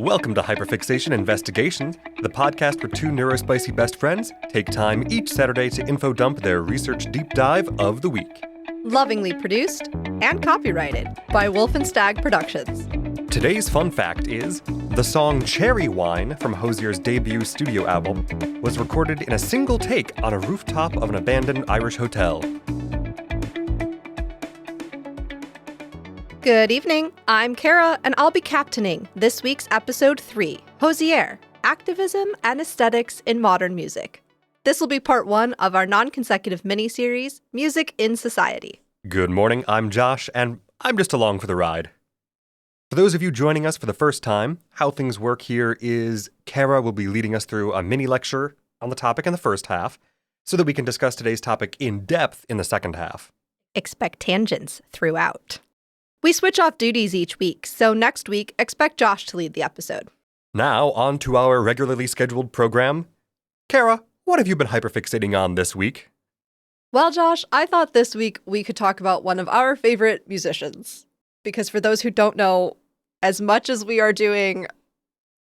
Welcome to Hyperfixation Investigation, the podcast where two neurospicy best friends take time each Saturday to info dump their research deep dive of the week. Lovingly produced and copyrighted by Wolf and Stag Productions. Today's fun fact is, the song Cherry Wine from Hozier's debut studio album was recorded in a single take on a rooftop of an abandoned Irish hotel. Good evening, I'm Kara, and I'll be captaining this week's episode 3, Hozier, Activism and Aesthetics in Modern Music. This will be part 1 of our non-consecutive mini-series, Music in Society. Good morning, I'm Josh, and I'm just along for the ride. For those of you joining us for the first time, how things work here is Kara will be leading us through a mini-lecture on the topic in the first half, so that we can discuss today's topic in depth in the second half. Expect tangents throughout. We switch off duties each week, so next week, expect Josh to lead the episode. Now, on to our regularly scheduled program. Kara, what have you been hyperfixating on this week? Well, Josh, I thought this week we could talk about one of our favorite musicians. Because for those who don't know, as much as we are doing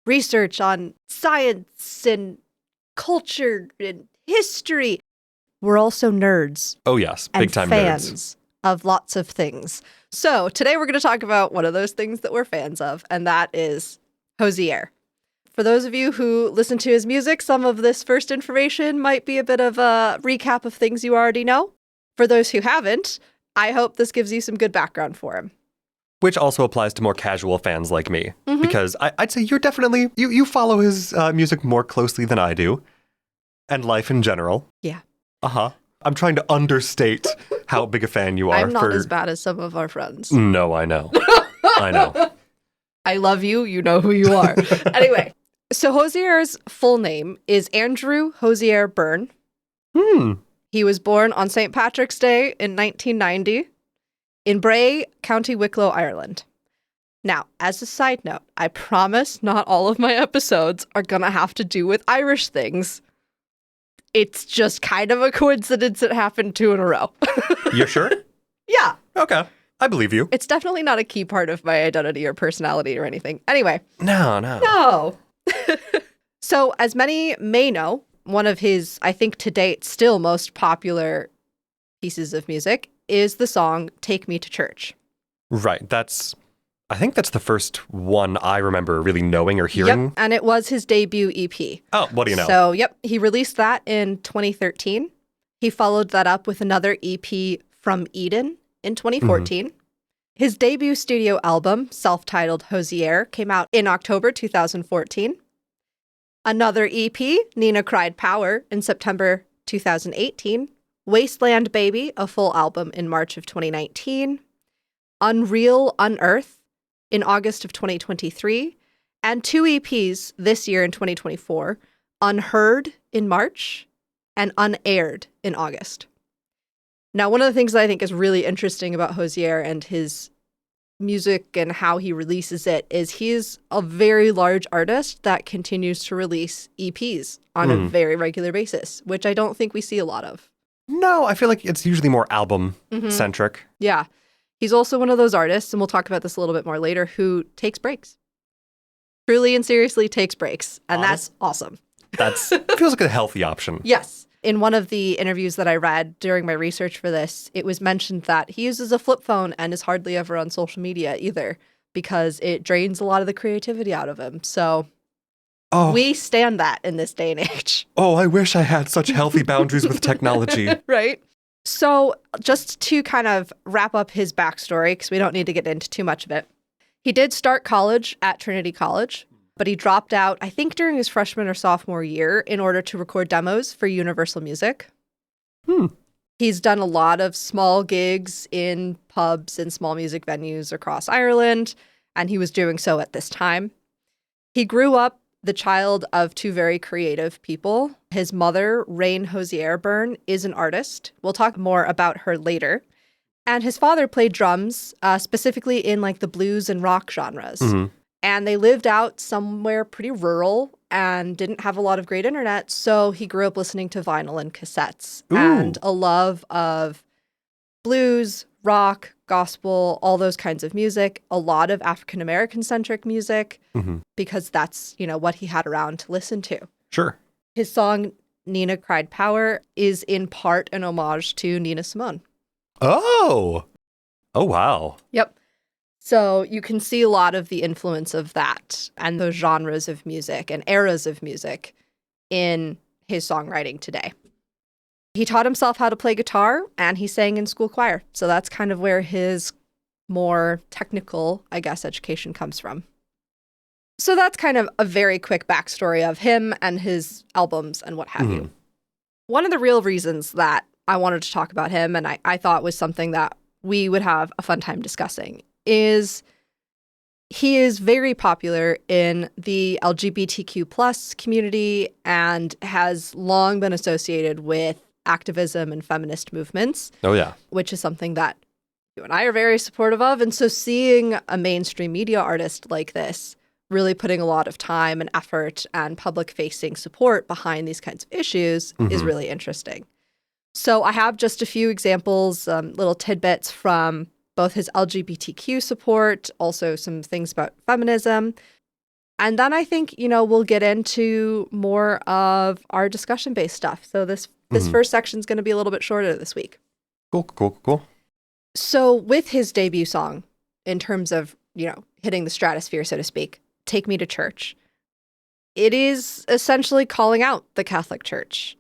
research on science and culture and history, we're also nerds. Oh yes, big-time nerds. Fans of lots of things. So today we're going to talk about one of those things that we're fans of, and that is Hozier. For those of you who listen to his music, some of this first information might be a bit of a recap of things you already know. For those who haven't, I hope this gives you some good background for him. Which also applies to more casual fans like me, because I'd say you're definitely, you follow his music more closely than I do, and life in general. Yeah. I'm trying to understate how big a fan you are. I'm not as bad as some of our friends. No, I know. I know. I love you. You know who you are. Anyway, so Hozier's full name is Andrew Hozier Byrne. He was born on St. Patrick's Day in 1990 in Bray, County Wicklow, Ireland. Now, as a side note, I promise not all of my episodes are going to have to do with Irish things. It's just kind of a coincidence it happened 2 in a row. You're sure? Yeah. Okay. I believe you. It's definitely not a key part of my identity or personality or anything. Anyway. No. So, as many may know, one of his, I think to date, still most popular pieces of music is the song Take Me to Church. Right. I think that's the first one I remember really knowing or hearing. Yep, and it was his debut EP. Oh, what do you know? So, yep, he released that in 2013. He followed that up with another EP, From Eden, in 2014. His debut studio album, self-titled Hozier, came out in October 2014. Another EP, Nina Cried Power, in September 2018. Wasteland Baby, a full album in March of 2019. Unreal Unearth in August of 2023, and 2 EPs this year in 2024, Unheard in March and Unaired in August. Now, one of the things that I think is really interesting about Hozier and his music and how he releases it is he's a very large artist that continues to release EPs on a very regular basis, which I don't think we see a lot of. No, I feel like it's usually more album-centric. Yeah. He's also one of those artists, and we'll talk about this a little bit more later, who takes breaks. Truly and seriously takes breaks. And that's awesome. That feels like a healthy option. Yes. In one of the interviews that I read during my research for this, it was mentioned that he uses a flip phone and is hardly ever on social media either, because it drains a lot of the creativity out of him. So we stand that in this day and age. Oh, I wish I had such healthy boundaries with technology. Right? So just to kind of wrap up his backstory, because we don't need to get into too much of it, he did start college at Trinity College, but he dropped out, I think, during his freshman or sophomore year in order to record demos for Universal Music. He's done a lot of small gigs in pubs and small music venues across Ireland, and he was doing so at this time. He grew up the child of 2 very creative people. His mother, Rain Hozier Byrne, is an artist. We'll talk more about her later. And his father played drums, specifically in like the blues and rock genres. And they lived out somewhere pretty rural and didn't have a lot of great internet. So he grew up listening to vinyl and cassettes and a love of blues, rock, gospel, all those kinds of music, a lot of African American centric music, because that's, what he had around to listen to. Sure. His song Nina Cried Power is in part an homage to Nina Simone. Oh wow. Yep. So you can see a lot of the influence of that and those genres of music and eras of music in his songwriting today. He taught himself how to play guitar, and he sang in school choir. So that's kind of where his more technical, I guess, education comes from. So that's kind of a very quick backstory of him and his albums and what have you. One of the real reasons that I wanted to talk about him, and I thought was something that we would have a fun time discussing, is he is very popular in the LGBTQ plus community and has long been associated with activism and feminist movements. Oh, yeah. Which is something that you and I are very supportive of. And so seeing a mainstream media artist like this really putting a lot of time and effort and public-facing support behind these kinds of issues is really interesting. So I have just a few examples, little tidbits from both his LGBTQ support, also some things about feminism. And then I think, we'll get into more of our discussion-based stuff. So this first section is going to be a little bit shorter this week. Cool. So with his debut song, in terms of, hitting the stratosphere, so to speak, Take Me to Church, it is essentially calling out the Catholic Church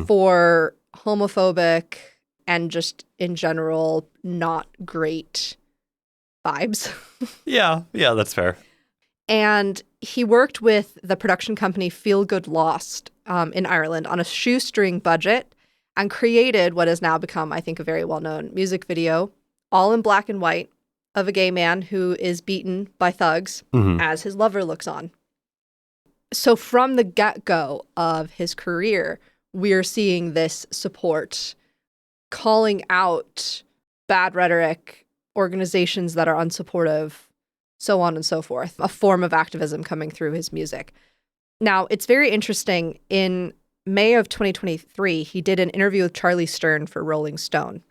for homophobic and just in general not great vibes. Yeah, that's fair. And he worked with the production company Feel Good Lost in Ireland on a shoestring budget and created what has now become, I think, a very well-known music video, all in black and white, of a gay man who is beaten by thugs as his lover looks on. So from the get-go of his career, we're seeing this support calling out bad rhetoric, organizations that are unsupportive, so on and so forth, a form of activism coming through his music. Now, it's very interesting. In May of 2023, he did an interview with Charlie Stern for Rolling Stone.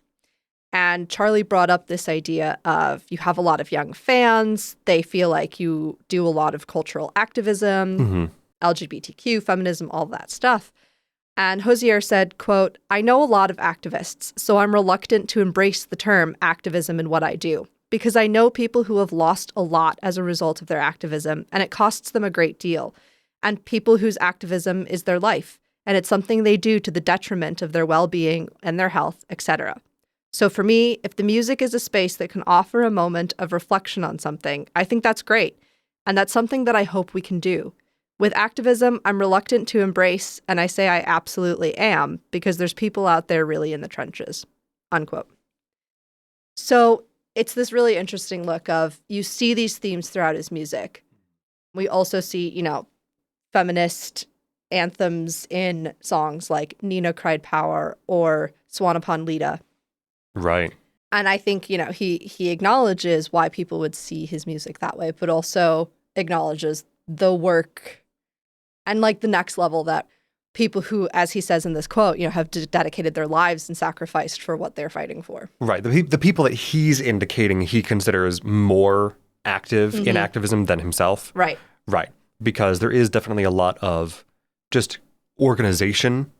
And Charlie brought up this idea of you have a lot of young fans. They feel like you do a lot of cultural activism, LGBTQ, feminism, all that stuff. And Hozier said, quote, "I know a lot of activists, so I'm reluctant to embrace the term activism in what I do, because I know people who have lost a lot as a result of their activism, and it costs them a great deal, and people whose activism is their life, and it's something they do to the detriment of their well-being and their health, etc. So for me, if the music is a space that can offer a moment of reflection on something, I think that's great, and that's something that I hope we can do. With activism, I'm reluctant to embrace, and I say I absolutely am, because there's people out there really in the trenches," unquote. So it's this really interesting look of, you see these themes throughout his music. We also see, feminist anthems in songs like Nina Cried Power or Swan Upon Leda. Right. And I think, he acknowledges why people would see his music that way, but also acknowledges the work and like the next level that people who, as he says in this quote, have dedicated their lives and sacrificed for what they're fighting for. Right. The people that he's indicating he considers more active in activism than himself. Right. Right. Because there is definitely a lot of just organization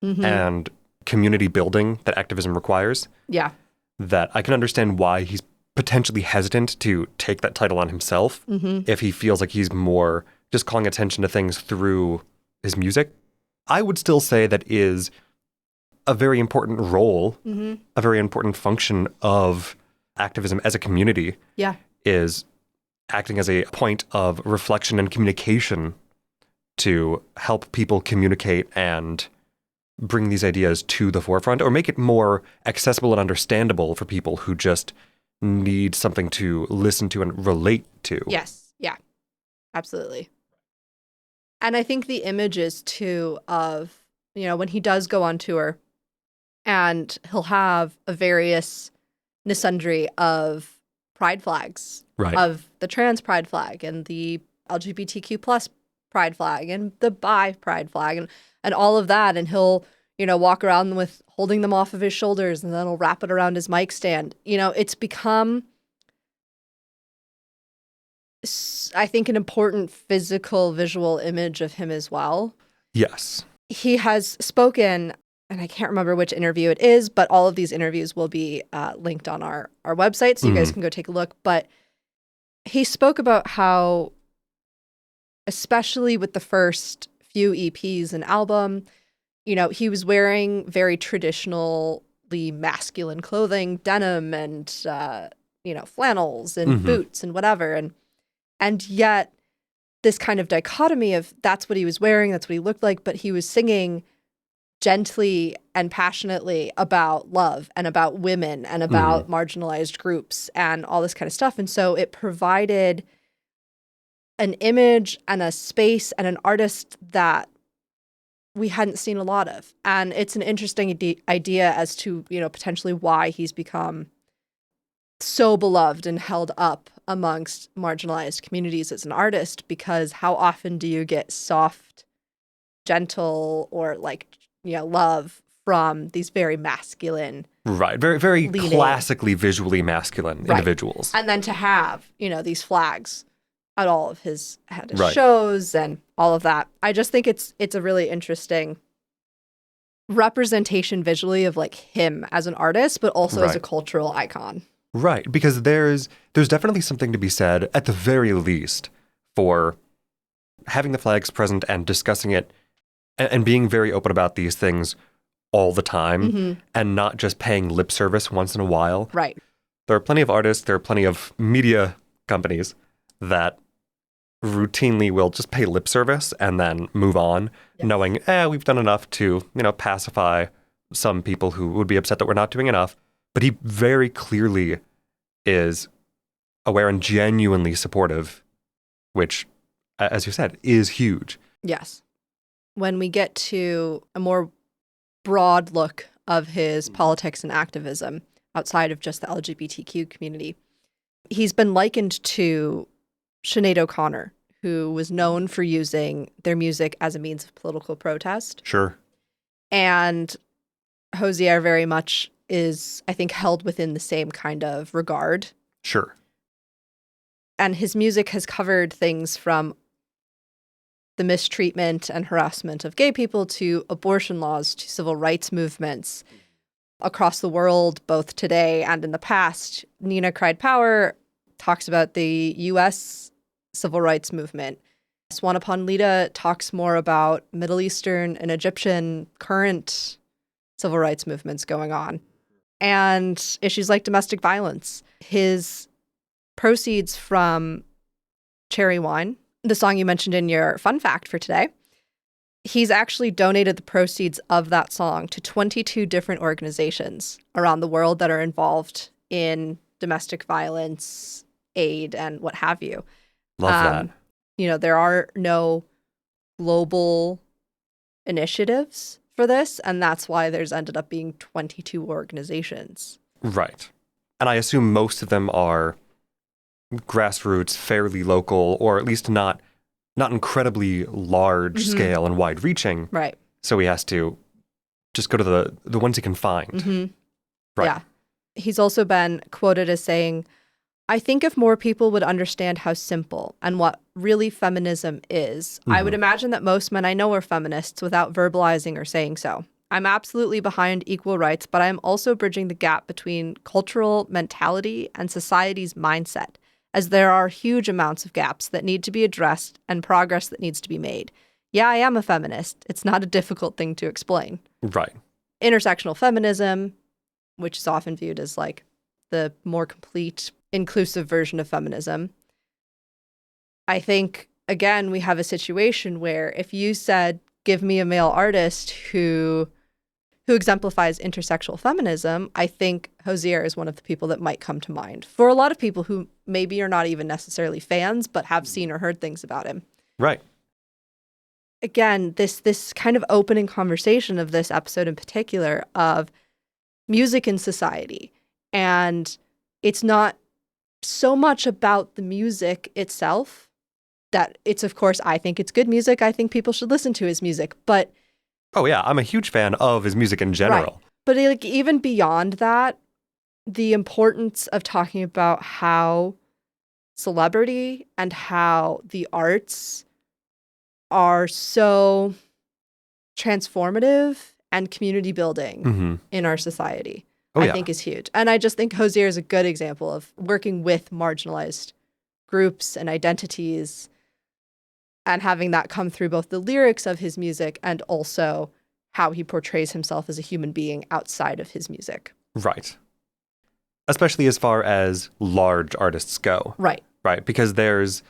and community building that activism requires. Yeah. That I can understand why he's potentially hesitant to take that title on himself if he feels like he's more just calling attention to things through his music. I would still say that is a very important role, a very important function of activism as a community. Yeah. Is acting as a point of reflection and communication to help people communicate and bring these ideas to the forefront, or make it more accessible and understandable for people who just need something to listen to and relate to. Yes. Yeah. Absolutely. And I think the images too of, when he does go on tour and he'll have a various sundry of pride flags, right, of the trans pride flag and the LGBTQ plus pride flag and the bi pride flag and all of that. And he'll, walk around with holding them off of his shoulders and then he'll wrap it around his mic stand. It's become, I think, an important physical, visual image of him as well. Yes. He has spoken, and I can't remember which interview it is, but all of these interviews will be linked on our website, so you guys can go take a look. But he spoke about how, especially with the first few EPs and album, he was wearing very traditionally masculine clothing, denim and, flannels and boots and whatever. And yet this kind of dichotomy of that's what he was wearing, that's what he looked like, but he was singing gently and passionately about love and about women and about marginalized groups and all this kind of stuff. And so it provided an image and a space and an artist that we hadn't seen a lot of. And it's an interesting idea as to, potentially why he's become so beloved and held up amongst marginalized communities as an artist, because how often do you get soft, gentle, or love from these very masculine, right, very, very leaning, classically visually masculine individuals. And then to have, these flags at all of his Right. shows and all of that. I just think it's a really interesting representation visually of him as an artist, but also as a cultural icon. Right, because there's definitely something to be said, at the very least, for having the flags present and discussing it and being very open about these things all the time and not just paying lip service once in a while. Right. There are plenty of artists, there are plenty of media companies that routinely will just pay lip service and then move on, knowing, we've done enough to, pacify some people who would be upset that we're not doing enough. But he very clearly is aware and genuinely supportive, which, as you said, is huge. Yes. When we get to a more broad look of his politics and activism outside of just the LGBTQ community, he's been likened to Sinead O'Connor, who was known for using their music as a means of political protest. Sure. And Hozier very much is, I think, held within the same kind of regard. Sure. And his music has covered things from the mistreatment and harassment of gay people to abortion laws to civil rights movements across the world, both today and in the past. Nina Cried Power talks about the U.S. civil rights movement. Swanupon Lita talks more about Middle Eastern and Egyptian current civil rights movements going on, and issues like domestic violence. His proceeds from Cherry Wine, the song you mentioned in your fun fact for today, he's actually donated the proceeds of that song to 22 different organizations around the world that are involved in domestic violence, aid, and what have you. Love that. There are no global initiatives for this, and that's why there's ended up being 22 organizations. Right. And I assume most of them are grassroots, fairly local, or at least not incredibly large scale and wide reaching. Right. So he has to just go to the ones he can find. Right. Yeah. He's also been quoted as saying, "I think if more people would understand how simple and what really feminism is, I would imagine that most men I know are feminists without verbalizing or saying so. I'm absolutely behind equal rights, but I'm also bridging the gap between cultural mentality and society's mindset, as there are huge amounts of gaps that need to be addressed and progress that needs to be made. Yeah, I am a feminist. It's not a difficult thing to explain." Right. Intersectional feminism, which is often viewed as the more complete, inclusive version of feminism. I think, again, we have a situation where if you said, give me a male artist who exemplifies intersectional feminism, I think Hozier is one of the people that might come to mind for a lot of people who maybe are not even necessarily fans, but have seen or heard things about him. Right. Again, this kind of opening conversation of this episode in particular of music in society. And it's not so much about the music itself, that it's, of course, I think it's good music. I think people should listen to his music. But Oh, yeah. I'm a huge fan of his music in general. Right. But like even beyond that, the importance of talking about how celebrity and how the arts are so transformative and community building in our society, I think is huge. And I just think Hozier is a good example of working with marginalized groups and identities and having that come through both the lyrics of his music and also how he portrays himself as a human being outside of his music. Right. Especially as far as large artists go. Right. Right. Because there's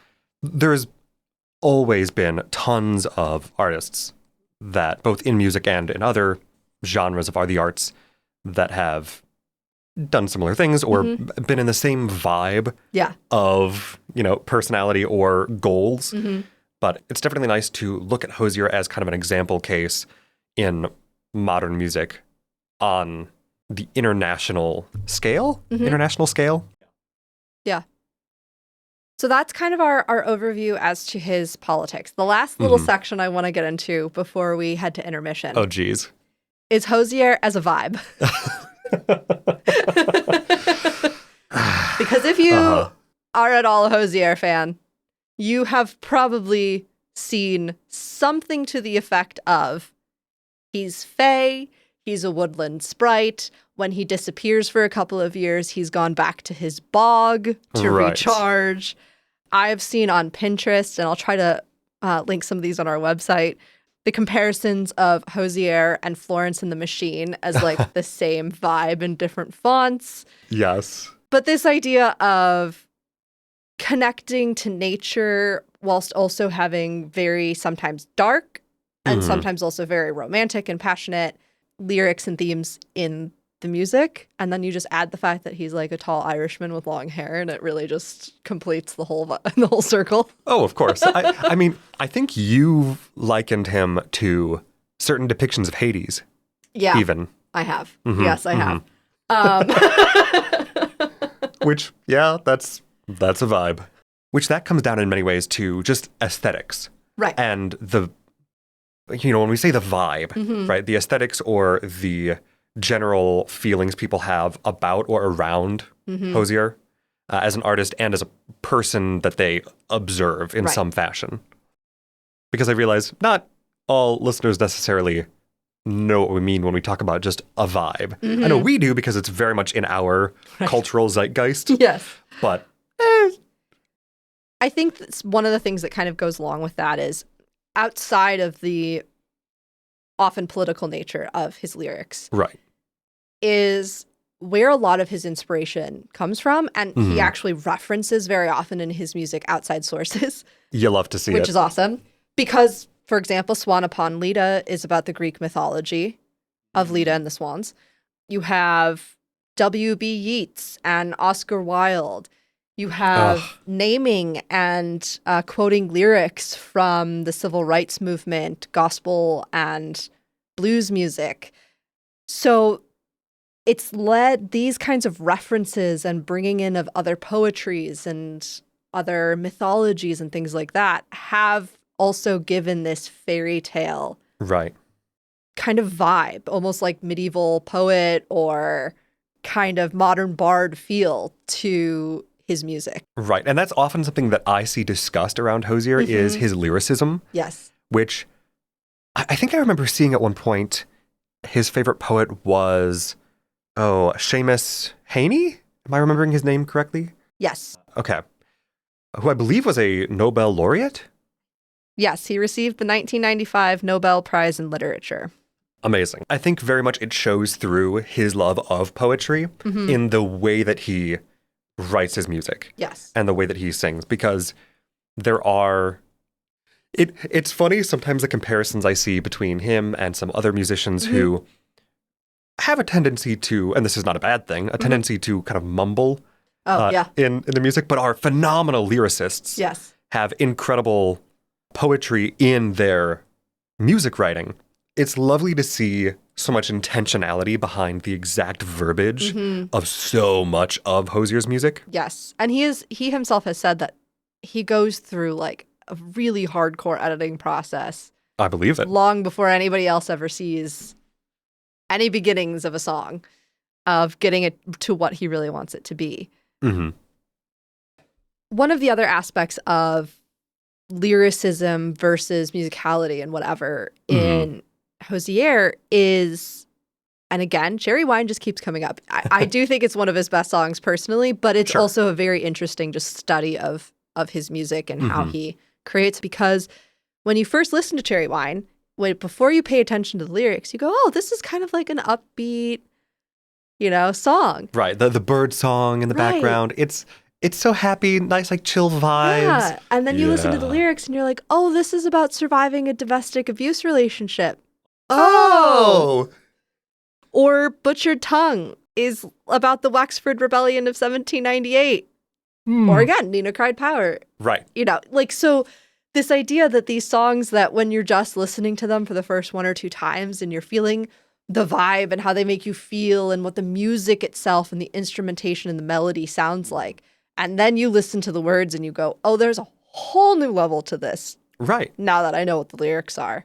always been tons of artists that both in music and in other genres of the arts that have done similar things or been in the same vibe of, personality or goals. But it's definitely nice to look at Hozier as kind of an example case in modern music on the international scale. Yeah. So that's kind of our overview as to his politics. The last little section I want to get into before we head to intermission. Oh, geez. Is Hozier as a vibe. Because if you are at all a Hozier fan, you have probably seen something to the effect of he's fey, he's a woodland sprite. When he disappears for a couple of years, he's gone back to his bog to recharge. I've seen on Pinterest, and I'll try to link some of these on our website, the comparisons of Hozier and Florence and the Machine as like the same vibe in different fonts. Yes. But this idea of connecting to nature whilst also having very sometimes dark and sometimes also very romantic and passionate lyrics and themes in the music, and then you just add the fact that he's like a tall Irishman with long hair, and it really just completes the whole circle. Oh, of course. I mean, I think you've likened him to certain depictions of Hades. Yeah, even I have. Yes, I have. Which, yeah, that's a vibe. Which that comes down in many ways to just aesthetics, right? And when we say the vibe, right, the aesthetics or the general feelings people have about or around Hozier as an artist and as a person that they observe in some fashion. Because I realize not all listeners necessarily know what we mean when we talk about just a vibe. I know we do because it's very much in our cultural zeitgeist. Yes. But I think that's one of the things that kind of goes along with that is outside of the often political nature of his lyrics. Right. Is where a lot of his inspiration comes from, and he actually references very often in his music outside sources. You love to see which is awesome. Because, for example, Swan Upon Leda is about the Greek mythology of Leda and the Swans. You have W.B. Yeats and Oscar Wilde. You have naming and quoting lyrics from the civil rights movement, gospel and blues music. So it's led these kinds of references and bringing in of other poetries and other mythologies and things like that have also given this fairy tale kind of vibe, almost like medieval poet or kind of modern bard feel to his music. Right. And that's often something that I see discussed around Hozier is his lyricism. Yes. Which I think I remember seeing at one point his favorite poet was Seamus Heaney? Am I remembering his name correctly? Yes. Okay. Who I believe was a Nobel laureate? Yes, he received the 1995 Nobel Prize in Literature. Amazing. I think very much it shows through his love of poetry in the way that he writes his music. Yes. And the way that he sings, because there are... It's funny sometimes the comparisons I see between him and some other musicians who have a tendency to, and this is not a bad thing, a tendency to kind of mumble in the music, but are phenomenal lyricists. Yes. Have incredible poetry in their music writing. It's lovely to see so much intentionality behind the exact verbiage of so much of Hozier's music. Yes. And he himself has said that he goes through like a really hardcore editing process I believe it. long before anybody else ever sees any beginnings of a song, of getting it to what he really wants it to be. Mm-hmm. One of the other aspects of lyricism versus musicality and whatever in Hozier is, and again, Cherry Wine just keeps coming up. I do think it's one of his best songs personally, but it's also a very interesting just study of his music and how he creates, because when you first listen to Cherry Wine, before you pay attention to the lyrics, you go, oh, this is kind of like an upbeat, song. Right. The bird song in the background. It's so happy, nice, like chill vibes. Yeah. And then you listen to the lyrics and you're like, oh, this is about surviving a domestic abuse relationship. Oh! Or Butchered Tongue is about the Wexford Rebellion of 1798. Or again, Nina Cried Power. Right. So this idea that these songs that when you're just listening to them for the first one or two times and you're feeling the vibe and how they make you feel and what the music itself and the instrumentation and the melody sounds like, and then you listen to the words and you go, oh, there's a whole new level to this. Right. Now that I know what the lyrics are.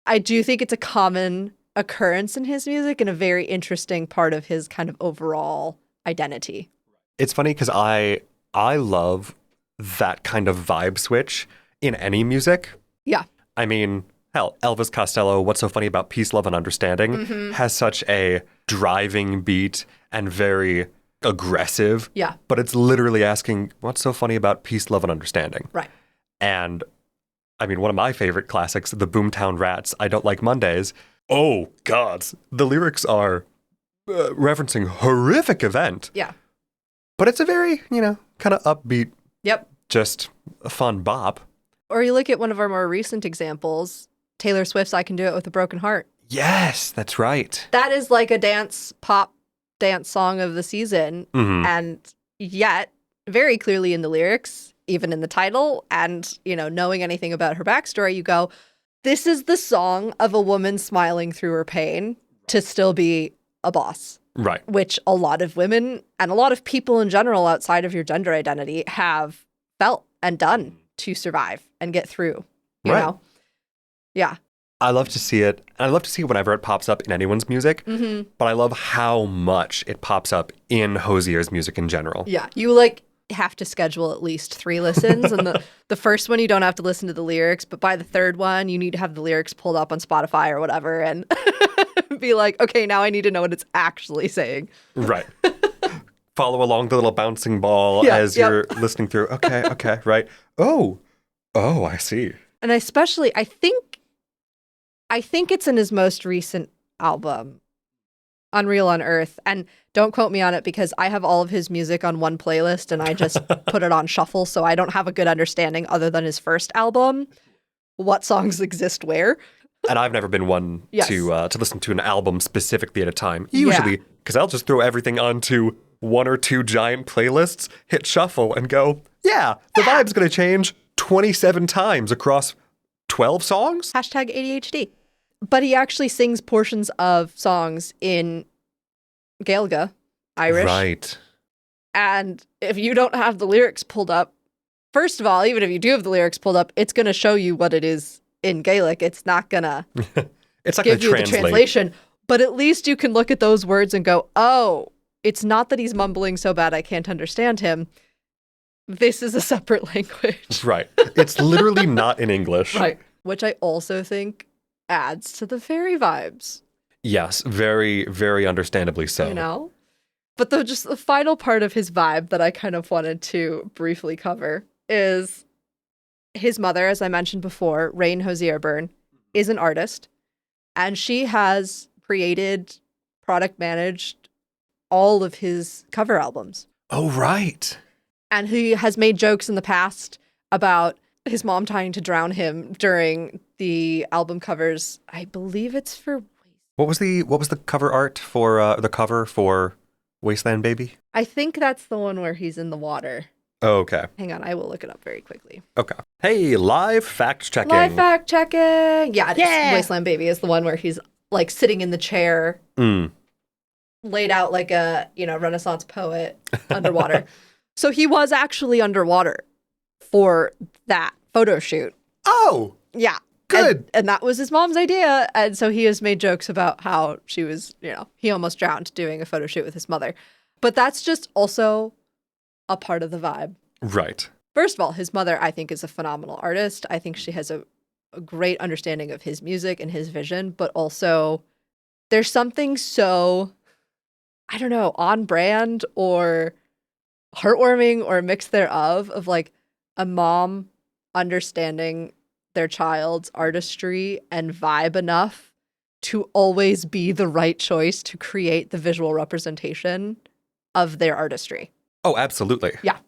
I do think it's a common occurrence in his music and a very interesting part of his kind of overall identity. It's funny because I love that kind of vibe switch in any music. Yeah. I mean, hell, Elvis Costello, What's So Funny About Peace, Love, and Understanding has such a driving beat and very aggressive. Yeah. But it's literally asking, what's so funny about peace, love, and understanding? Right. And I mean, one of my favorite classics, the Boomtown Rats, I Don't Like Mondays. Oh, gods. The lyrics are referencing horrific event. Yeah. But it's a very, kind of upbeat, Yep. just a fun bop. Or you look at one of our more recent examples, Taylor Swift's I Can Do It With a Broken Heart. Yes, that's right. That is like a pop dance song of the season. And yet, very clearly in the lyrics, even in the title, and, knowing anything about her backstory, you go, this is the song of a woman smiling through her pain to still be a boss. Right. Which a lot of women and a lot of people in general outside of your gender identity have felt and done to survive and get through, you know? Yeah. I love to see it. And I love to see whenever it pops up in anyone's music. But I love how much it pops up in Hozier's music in general. Yeah. You have to schedule at least 3 listens. And the first one, you don't have to listen to the lyrics. But by the third one, you need to have the lyrics pulled up on Spotify or whatever and be like, okay, now I need to know what it's actually saying. Right. Follow along the little bouncing ball as you're listening through. Okay, right. Oh, I see. And especially, I think it's in his most recent album, Unreal on Earth. And don't quote me on it because I have all of his music on one playlist and I just put it on shuffle. So I don't have a good understanding other than his first album, what songs exist where. And I've never been one to listen to an album specifically at a time. Usually, because I'll just throw everything onto 1 or 2 giant playlists, hit shuffle, and go, the vibe's going to change 27 times across 12 songs? Hashtag ADHD. But he actually sings portions of songs in Gaeilge, Irish. Right. And if you don't have the lyrics pulled up, first of all, even if you do have the lyrics pulled up, it's going to show you what it is in Gaelic. It's not going to give you the translation. But at least you can look at those words and go, oh, it's not that he's mumbling so bad I can't understand him. This is a separate language. Right. It's literally not in English. Right. Which I also think adds to the fairy vibes. Yes, very, very understandably so. But just the final part of his vibe that I kind of wanted to briefly cover is his mother, as I mentioned before, Rain Hozier Byrne, is an artist. And she has created, product managed all of his cover albums. Oh, right. And he has made jokes in the past about his mom trying to drown him during the album covers. I believe it's for... What was the cover art for the cover for Wasteland Baby? I think that's the one where he's in the water. Oh, okay. Hang on, I will look it up very quickly. Okay. Hey, live fact checking. Live fact checking. Yeah, it is. Wasteland Baby is the one where he's sitting in the chair, laid out like a Renaissance poet underwater. So he was actually underwater for that photo shoot. Oh, yeah. Good. And that was his mom's idea. And so he has made jokes about how she was, he almost drowned doing a photo shoot with his mother. But that's just also a part of the vibe. Right. First of all, his mother, I think, is a phenomenal artist. I think she has a great understanding of his music and his vision, but also there's something so, I don't know, on brand or heartwarming or a mix thereof of like a mom understanding their child's artistry and vibe enough to always be the right choice to create the visual representation of their artistry. Oh, absolutely. Yeah.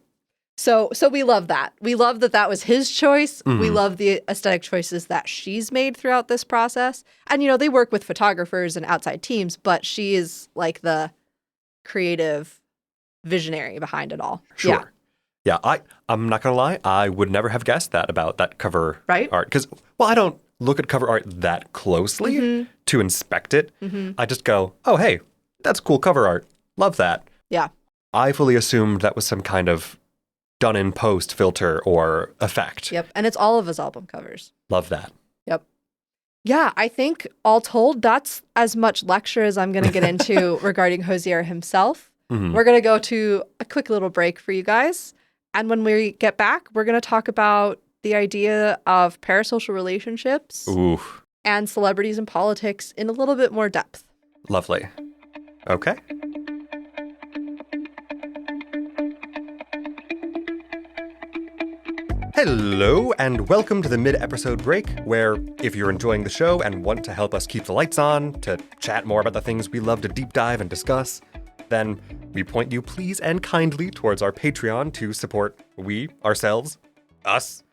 So we love that. We love that that was his choice. We love the aesthetic choices that she's made throughout this process. And, they work with photographers and outside teams, but she is like the creative visionary behind it all. Sure. Yeah, I'm not going to lie. I would never have guessed that about that cover art. Because, I don't look at cover art that closely to inspect it. I just go, oh, hey, that's cool cover art. Love that. Yeah. I fully assumed that was some kind of done in post filter or effect. Yep. And it's all of his album covers. Love that. Yep. Yeah, I think all told, that's as much lecture as I'm going to get into regarding Hozier himself. We're going to go to a quick little break for you guys. And when we get back, we're going to talk about the idea of parasocial relationships and celebrities in politics in a little bit more depth. Lovely. Okay. Hello, and welcome to the mid-episode break, where if you're enjoying the show and want to help us keep the lights on, to chat more about the things we love to deep dive and discuss, then we point you please and kindly towards our Patreon to support us.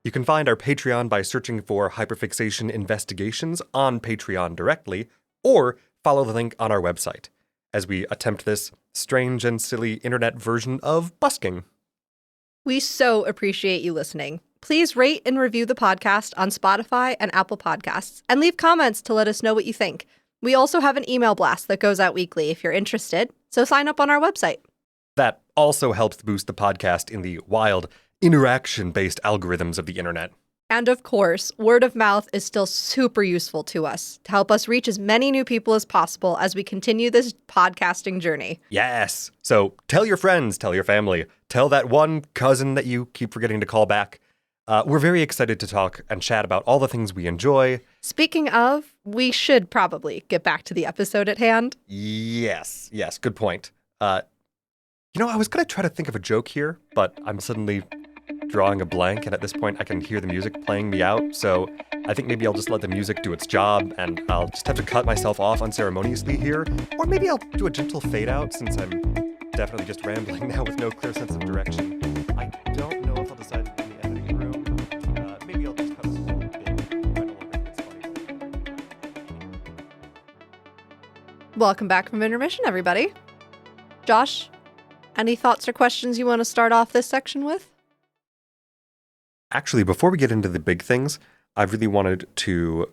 You can find our Patreon by searching for Hyperfixation Investigations on Patreon directly, or follow the link on our website, as we attempt this strange and silly internet version of busking. We so appreciate you listening. Please rate and review the podcast on Spotify and Apple Podcasts, and leave comments to let us know what you think. We also have an email blast that goes out weekly if you're interested, so sign up on our website. That also helps boost the podcast in the wild, interaction-based algorithms of the internet. And of course, word of mouth is still super useful to us to help us reach as many new people as possible as we continue this podcasting journey. Yes. So tell your friends, tell your family, tell that one cousin that you keep forgetting to call back. We're very excited to talk and chat about all the things we enjoy. Speaking of, we should probably get back to the episode at hand. Yes, good point. I was going to try to think of a joke here, but I'm suddenly drawing a blank, and at this point I can hear the music playing me out, so I think maybe I'll just let the music do its job, and I'll just have to cut myself off unceremoniously here, or maybe I'll do a gentle fade out, since I'm definitely just rambling now with no clear sense of direction. I don't know if I'll decide to in the editing room. Maybe I'll just cut a small bit if I no longer think it's funny. Welcome back from Intermission, everybody. Josh, any thoughts or questions you want to start off this section with? Actually, before we get into the big things, I really wanted to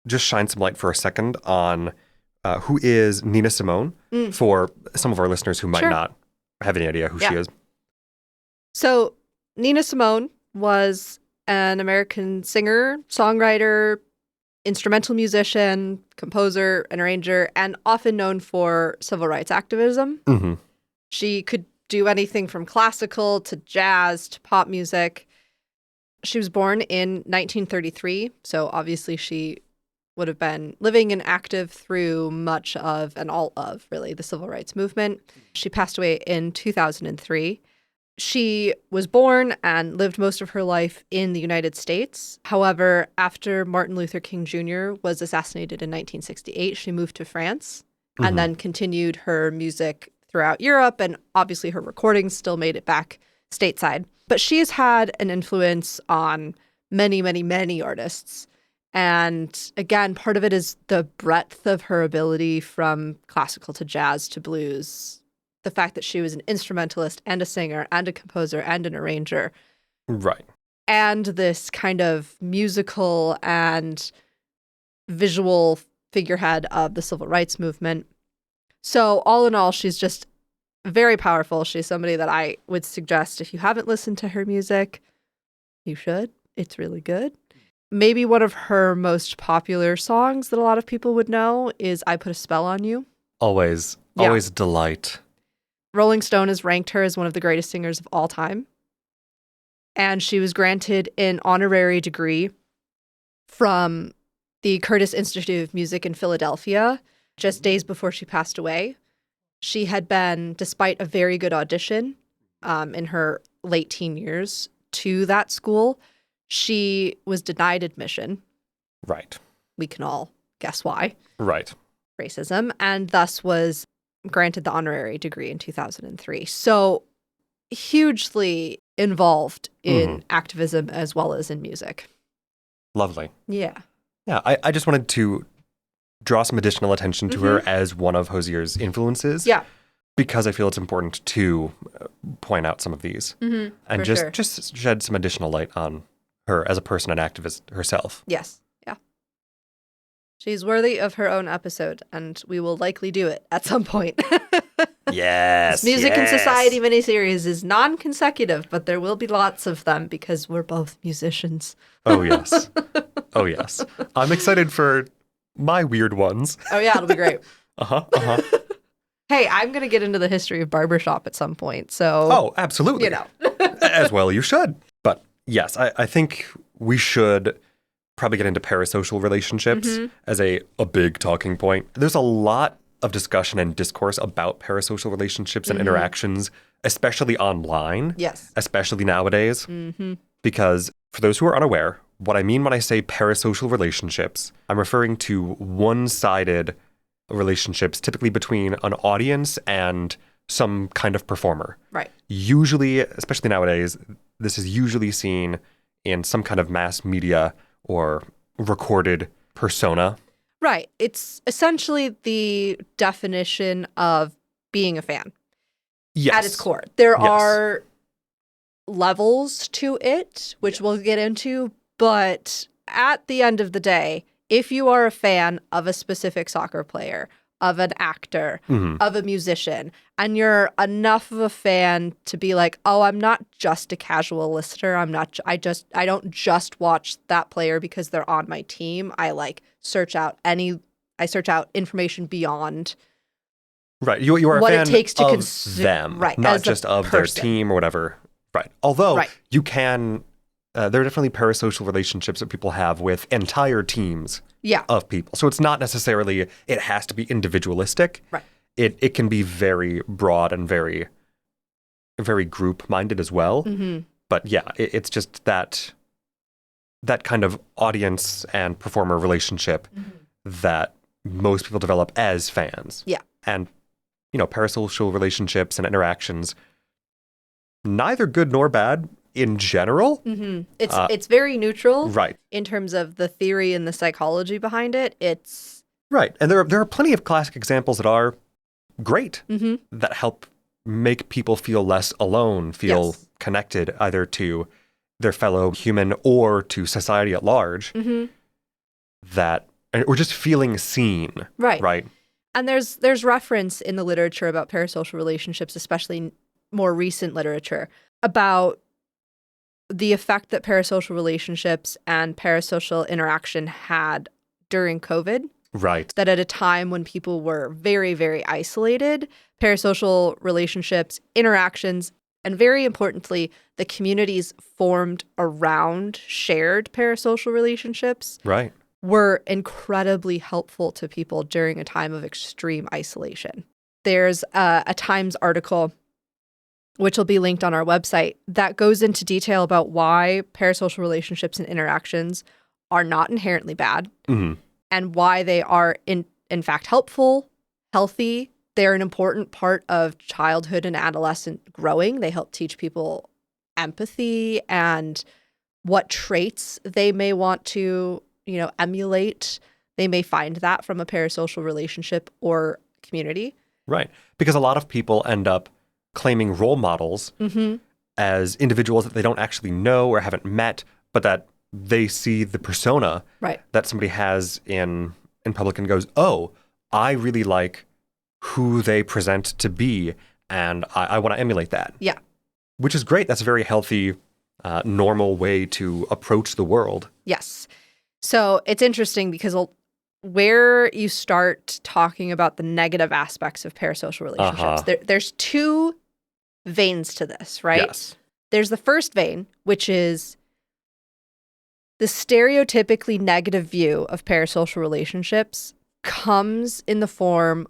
just shine some light for a second on who is Nina Simone for some of our listeners who might not have any idea who she is. So, Nina Simone was an American singer, songwriter, instrumental musician, composer, and arranger, and often known for civil rights activism. She could do anything from classical to jazz to pop music. She was born in 1933, so obviously she would have been living and active through much of and all of, really, the civil rights movement. She passed away in 2003. She was born and lived most of her life in the United States. However, after Martin Luther King Jr. was assassinated in 1968, she moved to France and then continued her music throughout Europe, and obviously her recordings still made it back stateside. But she has had an influence on many, many, many artists. And again, part of it is the breadth of her ability from classical to jazz to blues. The fact that she was an instrumentalist and a singer and a composer and an arranger. Right. And this kind of musical and visual figurehead of the civil rights movement. So all in all, she's just very powerful. She's somebody that I would suggest if you haven't listened to her music, you should. It's really good. maybe one of her most popular songs that a lot of people would know is I Put a Spell on You. Always a delight. Rolling Stone has ranked her as one of the greatest singers of all time. And she was granted an honorary degree from the Curtis Institute of Music in Philadelphia just days before she passed away. She had been, despite a very good audition in her late teen years to that school, she was denied admission. Right. We can all guess why. Right. Racism, and thus was granted the honorary degree in 2003. So hugely involved in activism as well as in music. Lovely. Yeah. Yeah, I just wanted to draw some additional attention to her as one of Hozier's influences. Yeah. Because I feel it's important to point out some of these. And just shed some additional light on her as a person and activist herself. Yes. Yeah. She's worthy of her own episode, and we will likely do it at some point. Yes. This Music and Society miniseries is non-consecutive, but there will be lots of them because we're both musicians. Oh, yes. Oh, yes. I'm excited for my weird ones. Oh, yeah, it'll be great. Hey, I'm going to get into the history of barbershop at some point, so... Oh, absolutely. You know. As well you should. But yes, I think we should probably get into parasocial relationships as a big talking point. There's a lot of discussion and discourse about parasocial relationships and interactions, especially online. Yes. Especially nowadays. Because for those who are unaware, what I mean when I say parasocial relationships, I'm referring to one-sided relationships, typically between an audience and some kind of performer. Right. Usually, especially nowadays, this is usually seen in some kind of mass media or recorded persona. Right. It's essentially the definition of being a fan. Yes. At its core. There are levels to it, which we'll get into, but at the end of the day, if you are a fan of a specific soccer player, of an actor, of a musician, and you're enough of a fan to be like, oh, I'm not just a casual listener. I don't just watch that player because they're on my team. I search out information beyond. Right. You are what a fan it takes to of consume them, right, not just of their team or whatever. Right. Although you can, there are definitely parasocial relationships that people have with entire teams of people. So it's not necessarily, it has to be individualistic. Right. It can be very broad and very, very group-minded as well. But yeah, it's just that kind of audience and performer relationship that most people develop as fans. Yeah. And, parasocial relationships and interactions, neither good nor bad in general. It's very neutral. Right. In terms of the theory and the psychology behind it. It's... Right. And there are plenty of classic examples that are great, that help make people feel less alone, feel connected either to their fellow human or to society at large, or just feeling seen. Right. Right. And there's reference in the literature about parasocial relationships, especially more recent literature, about the effect that parasocial relationships and parasocial interaction had during COVID. Right. That at a time when people were very, very isolated, parasocial relationships, interactions, and very importantly, the communities formed around shared parasocial relationships were incredibly helpful to people during a time of extreme isolation. There's a Times article, which will be linked on our website, that goes into detail about why parasocial relationships and interactions are not inherently bad and why they are, in fact, helpful, healthy. They're an important part of childhood and adolescent growing. They help teach people empathy and what traits they may want to, emulate. They may find that from a parasocial relationship or community. Right. Because a lot of people end up claiming role models as individuals that they don't actually know or haven't met, but that they see the persona that somebody has in public and goes, oh, I really like who they present to be, and I want to emulate that. Yeah. Which is great. That's a very healthy normal way to approach the world. Yes. So it's interesting because where you start talking about the negative aspects of parasocial relationships, there's two veins to this, right? Yes. There's the first vein, which is the stereotypically negative view of parasocial relationships comes in the form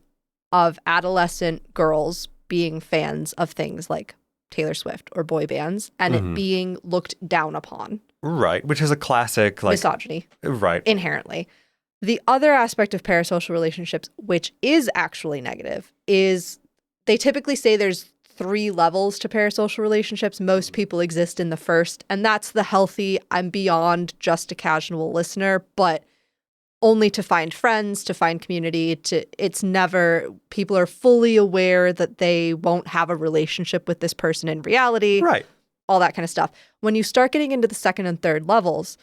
of adolescent girls being fans of things like Taylor Swift or boy bands and it being looked down upon. Right, which is a classic misogyny. Right. Inherently. The other aspect of parasocial relationships, which is actually negative, is they typically say there's 3 levels to parasocial relationships. Most people exist in the first, and that's the healthy, I'm beyond just a casual listener, but only to find friends, to find community, it's never, people are fully aware that they won't have a relationship with this person in reality. Right. All that kind of stuff. When you start getting into the second and third levels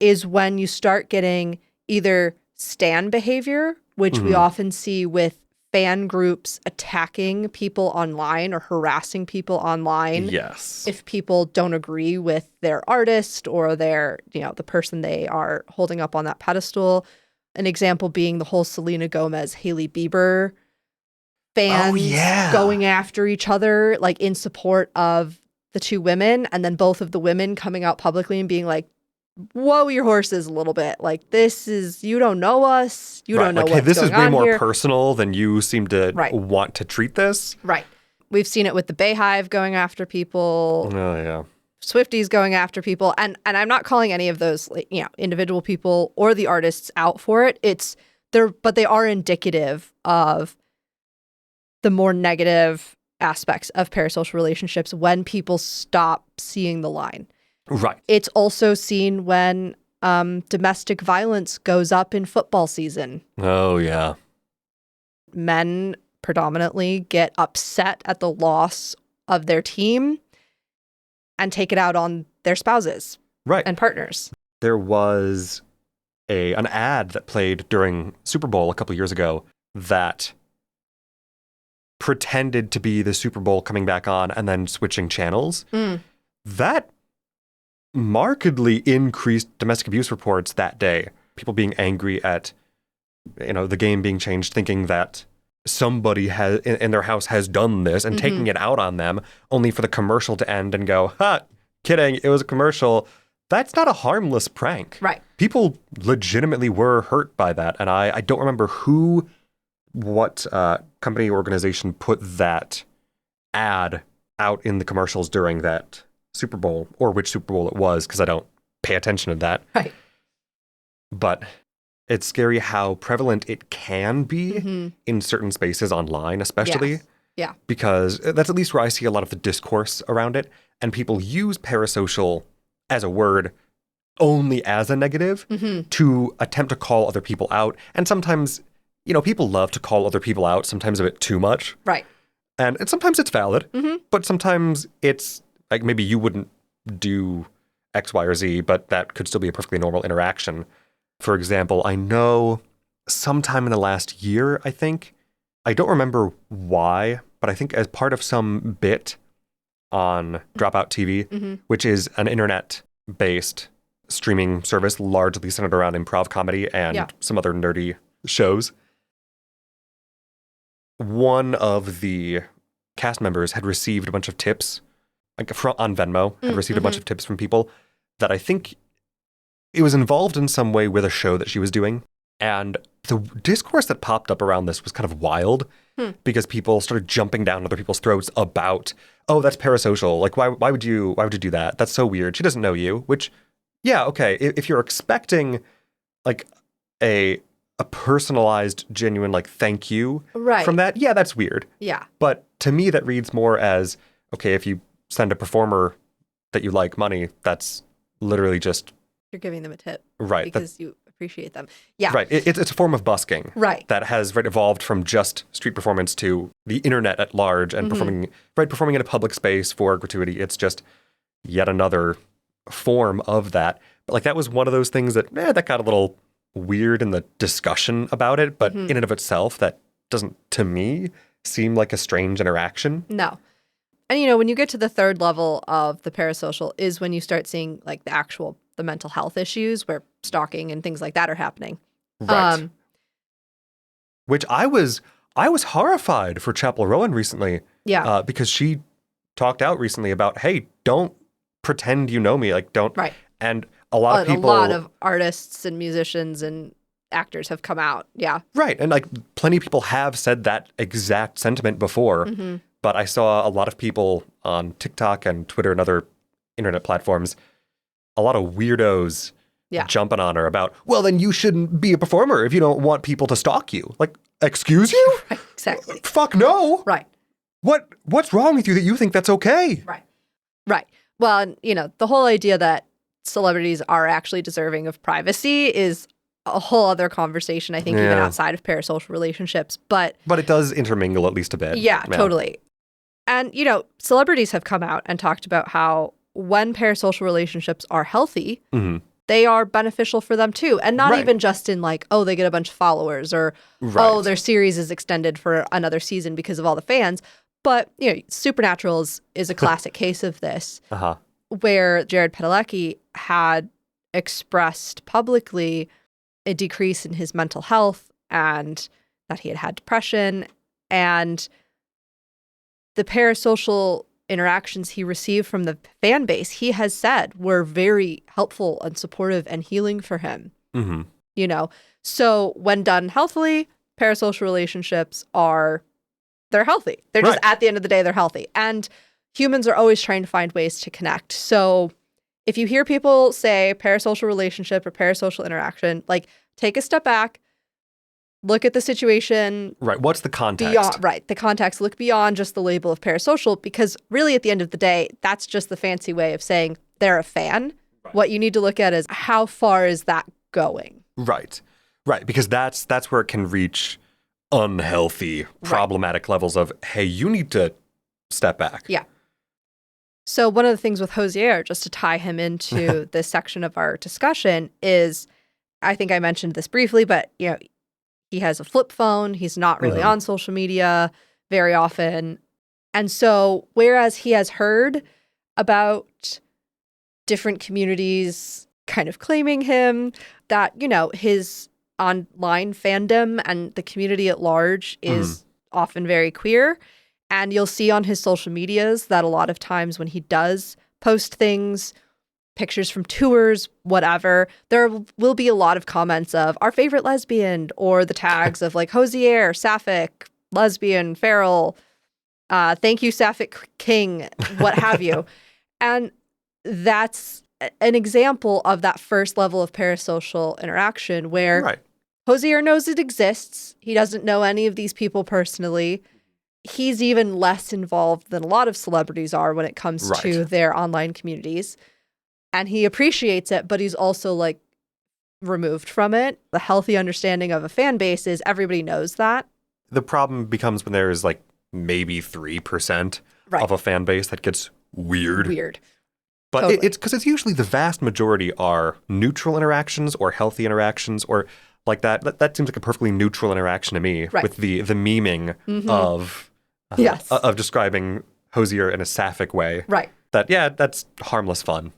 is when you start getting either stan behavior, which we often see with fan groups attacking people online or harassing people online. Yes. If people don't agree with their artist or their, the person they are holding up on that pedestal. An example being the whole Selena Gomez, Hailey Bieber fans going after each other, like in support of the 2 women, and then both of the women coming out publicly and being like, whoa, your horses a little bit. Like, this is, you don't know us. You don't know what's going on here. This is way more personal than you seem to want to treat this. Right. We've seen it with the Bayhive going after people. Oh, yeah. Swifties going after people. And I'm not calling any of those, individual people or the artists out for it. But they are indicative of the more negative aspects of parasocial relationships when people stop seeing the line. Right. It's also seen when domestic violence goes up in football season. Oh, yeah. Men predominantly get upset at the loss of their team and take it out on their spouses and partners. There was an ad that played during Super Bowl a couple years ago that pretended to be the Super Bowl coming back on and then switching channels. That markedly increased domestic abuse reports that day. People being angry at, the game being changed, thinking that somebody has in their house has done this and taking it out on them, only for the commercial to end and go, kidding, it was a commercial. That's not a harmless prank. Right. People legitimately were hurt by that. And I don't remember what company or organization put that ad out in the commercials during that Super Bowl, or which Super Bowl it was, because I don't pay attention to that. Right. But it's scary how prevalent it can be in certain spaces online, especially. Yes. Yeah. Because that's at least where I see a lot of the discourse around it. And people use parasocial as a word only as a negative to attempt to call other people out. And sometimes, people love to call other people out, sometimes a bit too much. Right. And sometimes it's valid, but sometimes it's like maybe you wouldn't do X, Y, or Z, but that could still be a perfectly normal interaction. For example, I know sometime in the last year, I think, I don't remember why, but I think as part of some bit on Dropout TV, which is an internet-based streaming service largely centered around improv comedy and some other nerdy shows, one of the cast members had received a bunch of tips on Venmo, had received a bunch of tips from people that I think it was involved in some way with a show that she was doing. And the discourse that popped up around this was kind of wild because people started jumping down other people's throats about, oh, that's parasocial. Like, why would you do that? That's so weird. She doesn't know you, which, yeah, okay. If you're expecting like a personalized, genuine, like, thank you from that, yeah, that's weird. Yeah. But to me, that reads more as, okay, if you send a performer that you like money, that's literally just... You're giving them a tip. Right. Because you appreciate them. Yeah. Right. It's a form of busking. Right. That has evolved from just street performance to the internet at large and performing in a public space for gratuity. It's just yet another form of that. But like that was one of those things that got a little weird in the discussion about it, but in and of itself, that doesn't, to me, seem like a strange interaction. No. And, when you get to the third level of the parasocial is when you start seeing like the mental health issues where stalking and things like that are happening. Right. Which I was horrified for Chapel Rowan recently. Yeah. Because she talked out recently about, hey, don't pretend you know me. Like, don't. Right. And a lot of people. A lot of artists and musicians and actors have come out. Yeah. Right. And like plenty of people have said that exact sentiment before. Mm-hmm. But I saw a lot of people on TikTok and Twitter and other internet platforms, a lot of weirdos jumping on her about, well, then you shouldn't be a performer if you don't want people to stalk you. Like, excuse you? Right, exactly. Fuck no. Right. What's wrong with you that you think that's okay? Right. Well, and, the whole idea that celebrities are actually deserving of privacy is a whole other conversation, I think, even outside of parasocial relationships. But it does intermingle at least a bit. Yeah, totally. And, celebrities have come out and talked about how when parasocial relationships are healthy, they are beneficial for them too. And not even just in like, oh, they get a bunch of followers or, oh, their series is extended for another season because of all the fans. But, Supernatural is a classic case of this, where Jared Padalecki had expressed publicly a decrease in his mental health and that he had depression, and the parasocial interactions he received from the fan base, he has said, were very helpful and supportive and healing for him. So when done healthily, parasocial relationships they're healthy. They're just, at the end of the day, they're healthy. And humans are always trying to find ways to connect. So if you hear people say parasocial relationship or parasocial interaction, like, take a step back, look at the situation. Right. What's the context? The context. Look beyond just the label of parasocial, because really at the end of the day, that's just the fancy way of saying they're a fan. Right. What you need to look at is how far is that going? Right. Because that's where it can reach unhealthy, problematic levels of, hey, you need to step back. Yeah. So one of the things with Hozier, just to tie him into this section of our discussion, is, I think I mentioned this briefly, but, he has a flip phone. He's not really on social media very often. And so whereas he has heard about different communities kind of claiming him, that, his online fandom and the community at large is often very queer. And you'll see on his social medias that a lot of times when he does post things, pictures from tours, whatever, there will be a lot of comments of our favorite lesbian, or the tags of like Hozier, Sapphic, lesbian, feral, thank you, Sapphic King, what have you. And that's an example of that first level of parasocial interaction where Hozier knows it exists. He doesn't know any of these people personally. He's even less involved than a lot of celebrities are when it comes to their online communities. And he appreciates it, but he's also like removed from it. The healthy understanding of a fan base is everybody knows that. The problem becomes when there is like maybe 3% of a fan base that gets weird. But totally. It's because it's usually the vast majority are neutral interactions or healthy interactions or like that. That seems like a perfectly neutral interaction to me with the memeing of describing Hozier in a sapphic way. Right. That's harmless fun.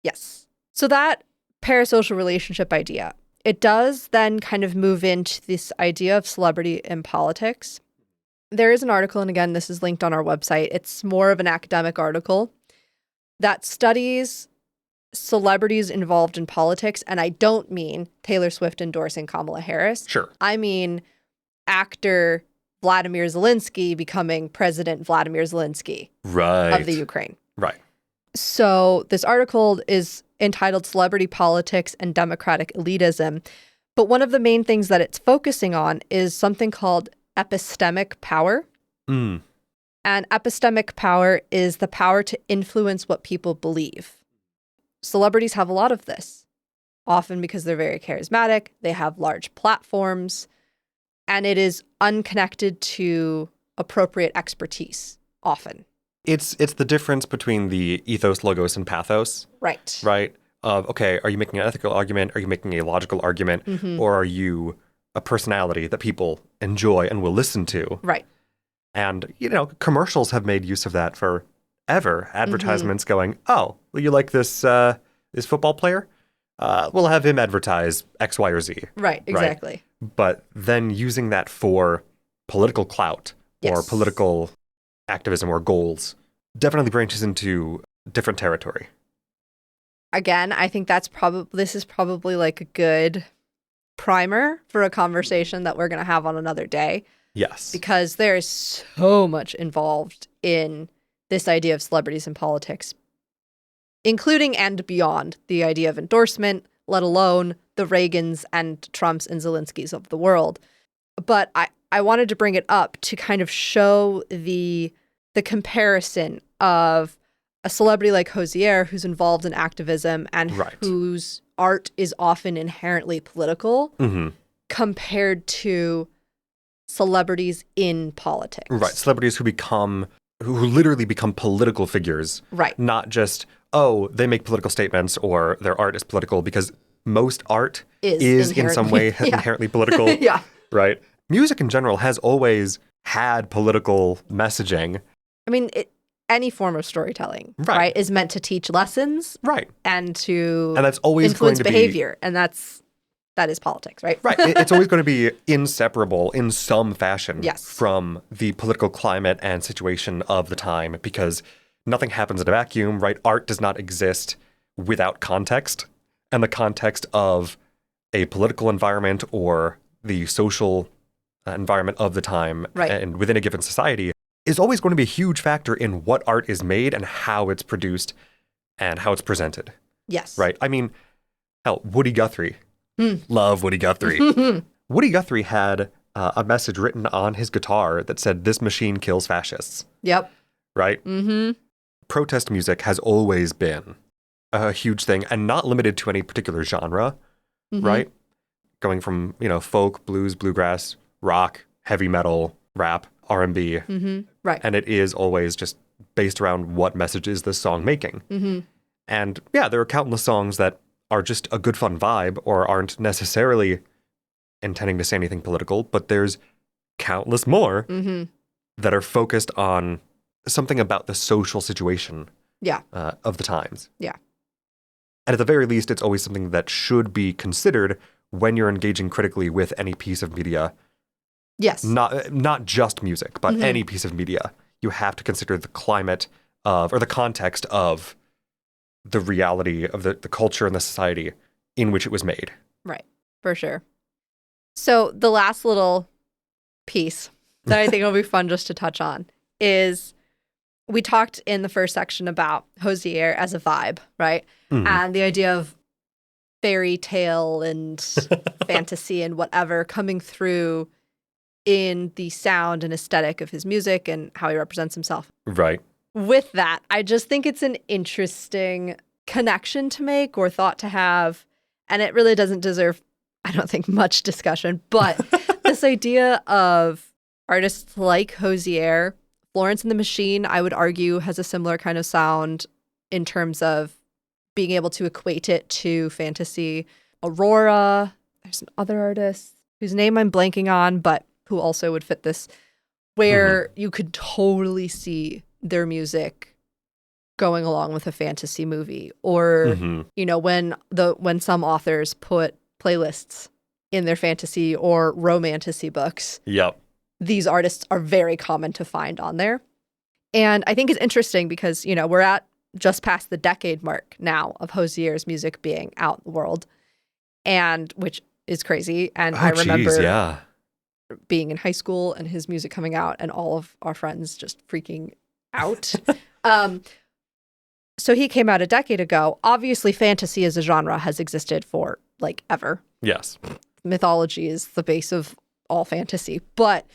Yes. So that parasocial relationship idea, it does then kind of move into this idea of celebrity in politics. There is an article, and again, this is linked on our website. It's more of an academic article that studies celebrities involved in politics. And I don't mean Taylor Swift endorsing Kamala Harris. Sure. I mean actor Vladimir Zelensky becoming President Vladimir Zelensky of the Ukraine. Right. So this article is entitled Celebrity Politics and Democratic Elitism. But one of the main things that it's focusing on is something called epistemic power. And epistemic power is the power to influence what people believe. Celebrities have a lot of this, often because they're very charismatic, they have large platforms, and it is unconnected to appropriate expertise, often. It's the difference between the ethos, logos, and pathos. Right. Right? Of, okay, are you making an ethical argument? Are you making a logical argument? Or are you a personality that people enjoy and will listen to? Right. And, commercials have made use of that forever. Advertisements going, oh, well, you like this football player? We'll have him advertise X, Y, or Z. Right, exactly. Right? But then using that for political clout or political activism or goals definitely branches into different territory. Again, I think this is probably like a good primer for a conversation that we're going to have on another day. Yes. Because there's so much involved in this idea of celebrities in politics, including and beyond the idea of endorsement, let alone the Reagans and Trumps and Zelenskys of the world. But I wanted to bring it up to kind of show the comparison of a celebrity like Hozier, who's involved in activism and whose art is often inherently political, compared to celebrities in politics. Right. Celebrities who literally become political figures. Right. Not just, they make political statements or their art is political, because most art is in some way inherently political. Yeah. Right. Music in general has always had political messaging. I mean, any form of storytelling, right, is meant to teach lessons. Right. And that's always influence going to behavior. And that is politics, right? Right. It's always going to be inseparable in some fashion yes. from the political climate and situation of the time, because nothing happens in a vacuum, right? Art does not exist without context. And the context of a political environment or the social environment of the time and within a given society is always going to be a huge factor in what art is made and how it's produced and how it's presented. Yes. Right? I mean, hell, Woody Guthrie. Love Woody Guthrie. Woody Guthrie had a message written on his guitar that said, "This machine kills fascists." Yep. Right? Mm-hmm. Protest music has always been a huge thing, and not limited to any particular genre, right? Going from, folk, blues, bluegrass, rock, heavy metal, rap, R&B. Right. And it is always just based around what message is this song making. And yeah, there are countless songs that are just a good fun vibe or aren't necessarily intending to say anything political, but there's countless more that are focused on something about the social situation of the times. Yeah. And at the very least, it's always something that should be considered when you're engaging critically with any piece of media. Yes. Not just music, but any piece of media. You have to consider the climate of, or the context of, the reality of the culture and the society in which it was made. Right. For sure. So the last little piece that I think will be fun just to touch on is, we talked in the first section about Hozier as a vibe, right? And the idea of fairy tale and fantasy and whatever coming through in the sound and aesthetic of his music and how he represents himself. Right. With that, I just think it's an interesting connection to make or thought to have, and it really doesn't deserve, I don't think, much discussion, but this idea of artists like Hozier, Florence and the Machine, I would argue, has a similar kind of sound in terms of being able to equate it to fantasy. Aurora, there's another artist whose name I'm blanking on, but who also would fit this, where you could totally see their music going along with a fantasy movie, or when some authors put playlists in their fantasy or romantasy books. Yep. These artists are very common to find on there. And I think it's interesting because, we're at just past the decade mark now of Hozier's music being out in the world, and which is crazy. And I remember being in high school and his music coming out and all of our friends just freaking out. So he came out a decade ago. Obviously, fantasy as a genre has existed for ever. Yes. Mythology is the base of all fantasy. But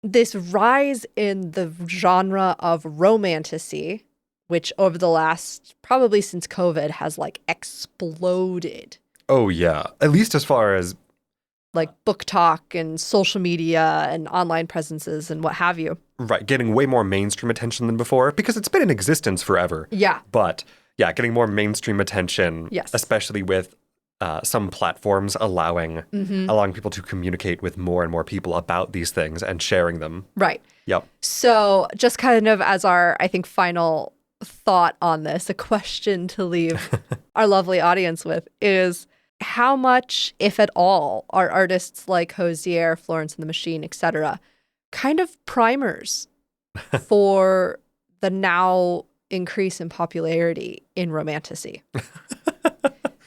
this rise in the genre of romantasy, which over the last, probably since COVID, has exploded. Oh, yeah. At least as far as book talk and social media and online presences and what have you. Right, getting way more mainstream attention than before, because it's been in existence forever. Yeah. But, yeah, getting more mainstream attention, yes, especially with some platforms allowing people to communicate with more and more people about these things and sharing them. Right. Yep. So just kind of as our, I think, final thought on this, a question to leave our lovely audience with is how much, if at all, are artists like Hozier, Florence and the Machine, etc., kind of primers for the now increase in popularity in romanticy?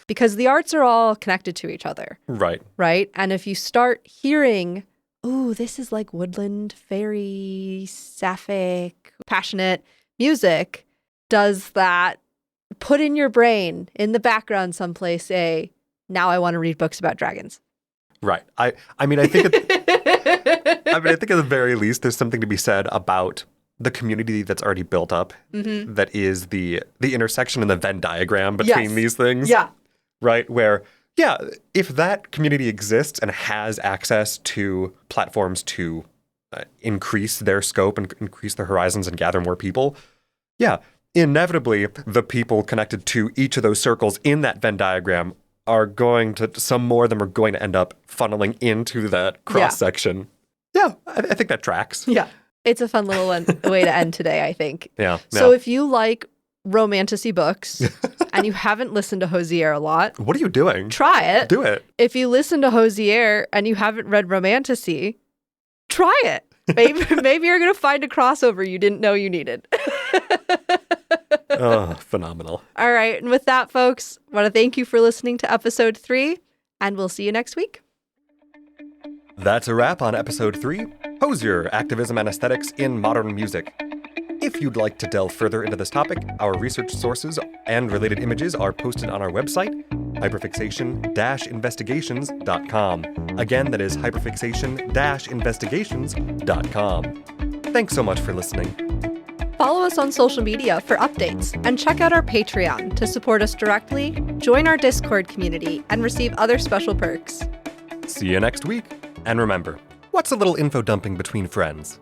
Because the arts are all connected to each other. Right. Right? And if you start hearing, ooh, this is like woodland, fairy, sapphic, passionate music, does that put in your brain, in the background someplace, now I want to read books about dragons? Right. I mean, I think I think at the very least, there's something to be said about the community that's already built up. That is the intersection and the Venn diagram between these things. Yeah. Right. Where, if that community exists and has access to platforms to increase their scope and increase their horizons and gather more people, inevitably the people connected to each of those circles in that Venn diagram are going to, some more of them are going to end up funneling into that cross section. Yeah, I think that tracks. Yeah. It's a fun little way to end today, I think. Yeah. So if you like romanticy books and you haven't listened to Hozier a lot, what are you doing? Try it. Do it. If you listen to Hozier and you haven't read romanticy, try it. Maybe you're going to find a crossover you didn't know you needed. Oh, phenomenal. All right. And with that, folks, I want to thank you for listening to episode 3, and we'll see you next week. That's a wrap on episode 3, Hozier, Activism and Aesthetics in Modern Music. If you'd like to delve further into this topic, our research sources and related images are posted on our website, hyperfixation-investigations.com. Again, that is hyperfixation-investigations.com. Thanks so much for listening. Follow us on social media for updates, and check out our Patreon to support us directly, join our Discord community, and receive other special perks. See you next week. And remember, what's a little info dumping between friends?